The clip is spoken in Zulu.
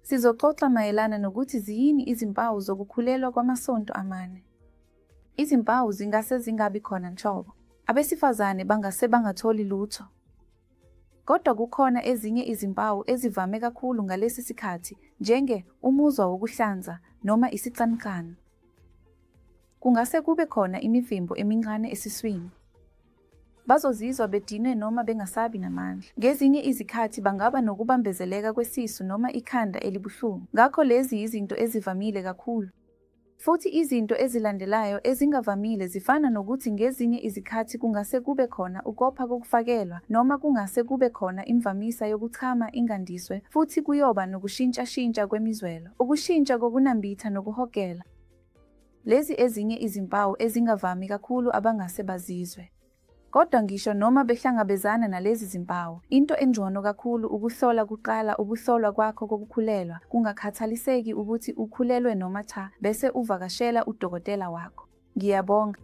Sizoxoxa mayelana nokuthi ziyini izimpawu zokukhulelwa kwamasonto amane. Izimpawu zingase zingabi khona nhlobo. Abesifazane bangase bangatholi lutho. Kodwa kukhona ezinye izimpawu ezivame kakhulu ngalesi sikhathi, umuzwa wokuhlanza noma isicanucanu. Kungase kube khona imivimbo emincane esiswini. Bazozizwa bedinwe noma bengasabi namandla. Ngezinye izikhathi bangaba nokubambezeleka kwesisu noma ikhanda elibuhlungu. Ngakho lezi izinto ezivamile kakhulu. Futhi izinto ezilandelayo ezingavamile zifana nokuthi ngezinye izikhathi kungase kube khona ukopha kokufakelwa noma kungase kube khona imvamisa yokuchama ingandiswe futhi kuyoba nokushintshashintsha kwemizwelo, ukushintsha kokunambitha nokuhogela. Lezi ezinye izimpawu ezingavami kakhulu abangase bazizwe. Kodwa ngisho noma behlangabezana nalezi zimpawu, into engcono kakhulu ukuhlola kuqala ukuhlolwa kwakho kokukhulelwa, kungakhathaliseki ukuthi ukhulelwe noma cha, bese uvakashela udokotela wakho. Ngiyabonga.